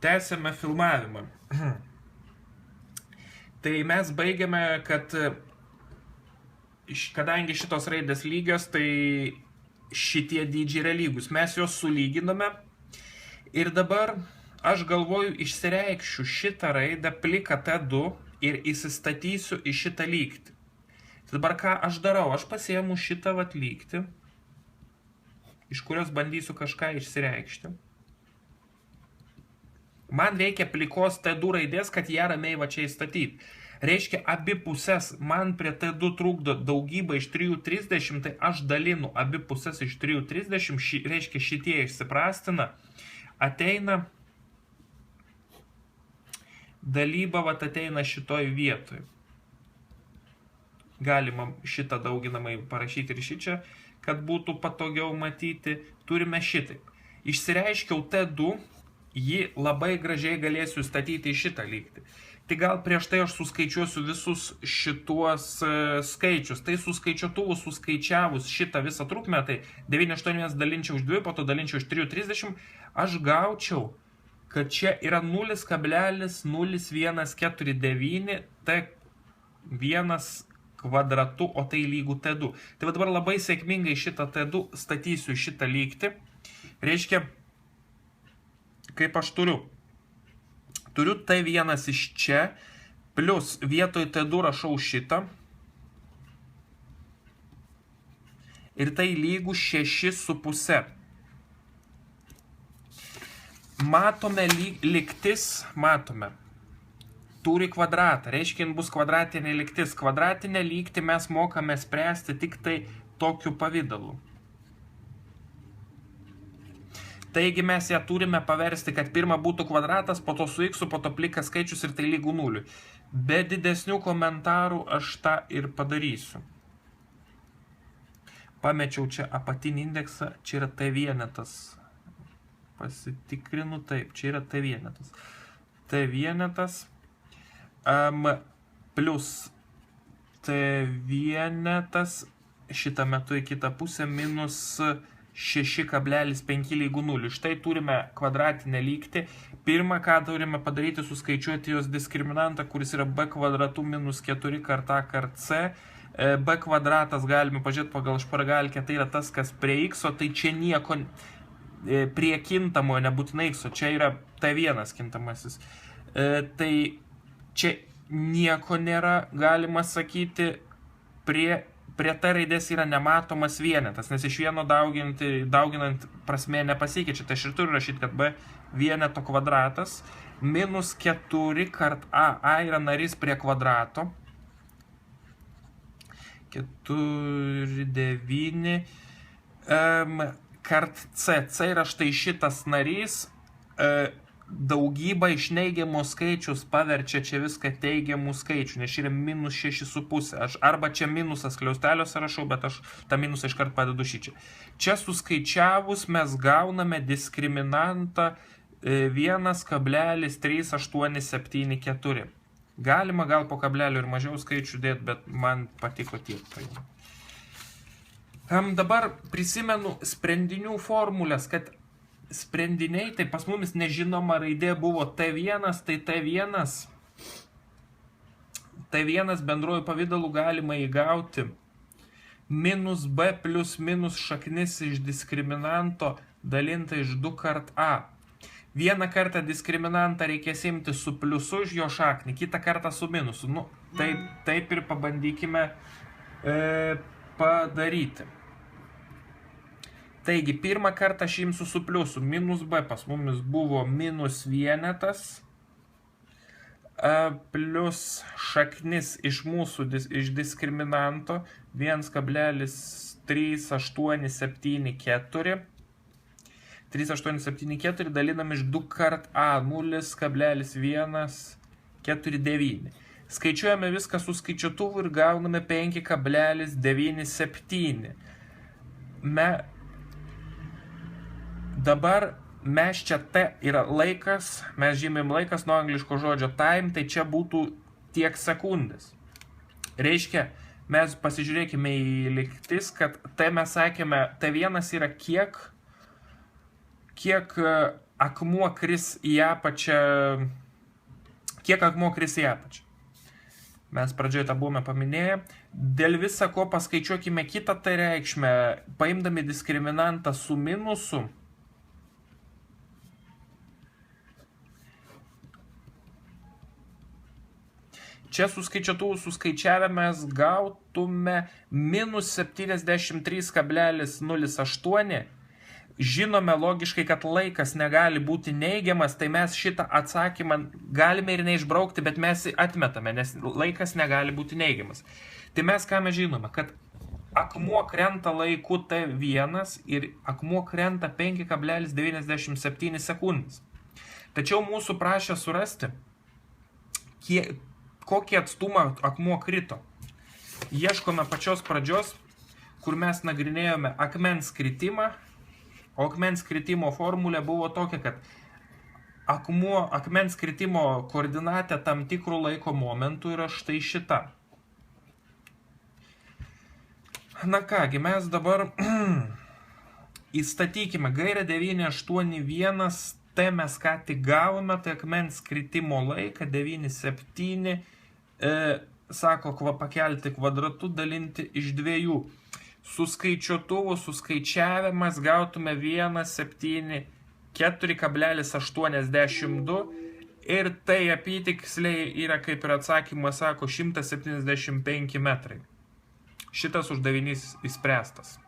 Tęsėme filmavimą. Tai mes baigiame, kad kadangi šitos raidės lygios, tai šitie dydžiai yra lygus. Mes juos sulyginome ir dabar aš galvoju išsireikščiu šitą raidę pliką T2 ir įsistatysiu į šitą lygtį. Tai dabar ką aš darau? Aš pasiėmu šitą vat lygtį, iš kurios bandysiu kažką išsireikšti. Man reikia plikos T2 raidės, kad ją ramiai va čia įstatyti. Reiškia, abi pusės, man prie T2 trukdo daugybą iš 330, tai aš dalinu abi pusės iš 330, reiškia šitie išsiprastina, ateina, dalyba vat ateina šitoj vietoj. Galima šitą dauginamai parašyti ir šičia, kad būtų patogiau matyti. Turime šitaip. Išsireiškiau T2, jį labai gražiai galėsiu statyti į šitą lygtį. Tai gal prieš tai aš suskaičiuosiu visus šituos skaičius. Tai su skaičiuotuvu suskaičiavus šitą visą trukmę, tai 9,8 dalinčiau iš 2, po to dalinčiau iš 3,30, aš gaučiau, kad čia yra 0,0149 T1 kvadratu, o tai lygų T2. Tai va dabar labai sėkmingai šitą T2 statysiu šitą lygtį. Reiškia, kaip aš turiu T1 iš čia, plus vietoj T2 rašau šitą. Ir tai lygų 6,5. Matome lygtis, matome. Turi kvadratą, reiškia, bus kvadratinė lygtis. Kvadratinę lygtį mes mokame spręsti tik tai tokiu pavidalu. Taigi mes ją turime paversti, kad pirma būtų kvadratas, po to su x, po to plikas skaičius ir tai lygų 0. Be didesnių komentarų aš tą ir padarysiu. Pamečiau čia apatinį indeksą, čia yra T vienetas. Pasitikrinu taip, čia yra T vienetas. T vienetas plus T vienetas šitą metu į kitą pusę minus 6,5 lygų 0. Štai turime kvadratinę lygtį. Pirmą, ką turime padaryti, suskaičiuoti jos diskriminantą, kuris yra b kvadratu minus 4 kart a kart c. B kvadratas galime pažiūrėti pagal špargalkę, tai yra tas, kas prie x, o tai čia nieko prie kintamojo, nebūtinai x, o čia yra T1 kintamasis. Tai čia nieko nėra, galima sakyti, prie T raidės yra nematomas vienetas, nes iš vieno dauginant prasmė nepasikeičia. Tai aš ir turiu rašyti, kad b vieneto kvadratas minus 4 kart a yra narys prie kvadrato. 4, 9 kart c. C yra štai šitas narys. Daugybą iš neigiamų skaičius paverčia čia viską teigiamų skaičių, nes čia yra minus 6,5. Aš arba čia minusas kliausteliuose rašau, bet aš tą minusą iškart padedu šičia. Čia suskaičiavus mes gauname diskriminantą 1,3874. Galima gal po kablelio ir mažiau skaičių dėti, bet man patiko tiek. Dabar prisimenu sprendinių formulės, kad sprendiniai, tai pas mumis nežinoma raidė buvo T1, tai T1 bendruoju pavidalu galima įgauti minus b plus minus šaknis iš diskriminanto dalinta iš 2 kart a. Vieną kartą diskriminantą reikės imti su pliusu iš jo šaknį, kitą kartą su minusu. Nu, taip ir pabandykime padaryti. Taigi, pirmą kartą aš imsiu su pliusu. Minus b pas mumis buvo minus vienetas plus šaknis iš mūsų iš diskriminanto 1,3874. 3,874 dalinam iš 2 kart a 0,149. Skaičiuojame viską su skaičiuotuvu ir gauname 5,97. Dabar mes čia T yra laikas, mes žymim laikas nuo angliško žodžio time, tai čia būtų tiek sekundės. Reiškia, mes pasižiūrėkime į lygtis, kad T mes sakėme, T1 yra kiek akmuo kris į apačią, kiek akmuo kris į apačią. Mes pradžioje tą buvome paminėję. Dėl visa ko paskaičiuokime kitą tai reikšmę, paimdami diskriminantą su minusu. Čia suskaičiuotuvų suskaičiavę mes gautume minus 73,08. Žinome logiškai, kad laikas negali būti neigiamas, tai mes šitą atsakymą galime ir neišbraukti, bet mes atmetame, nes laikas negali būti neigiamas. Tai mes ką mes žinome, kad akmuo krenta laiku T1 ir akmuo krenta 5,97 sekundės. Tačiau mūsų prašė surasti, kokį atstumą akmuo krito. Ieškome pačios pradžios, kur mes nagrinėjome akmens kritimą, o akmens kritimo formulė buvo tokia, kad akmens kritimo koordinatė tam tikrų laiko momentų yra štai šita. Na kągi, mes dabar įstatykime gairę 981, tai mes ką tik gavome, tai akmens kritimo laiką 9,7, sako pakelti kvadratu, dalinti iš 2. Suskaičiuotuvų suskaičiavimas gautume 174,82 ir tai apytiksliai yra, kaip ir atsakymas sako, 175 metrai. Šitas uždavinys išspręstas.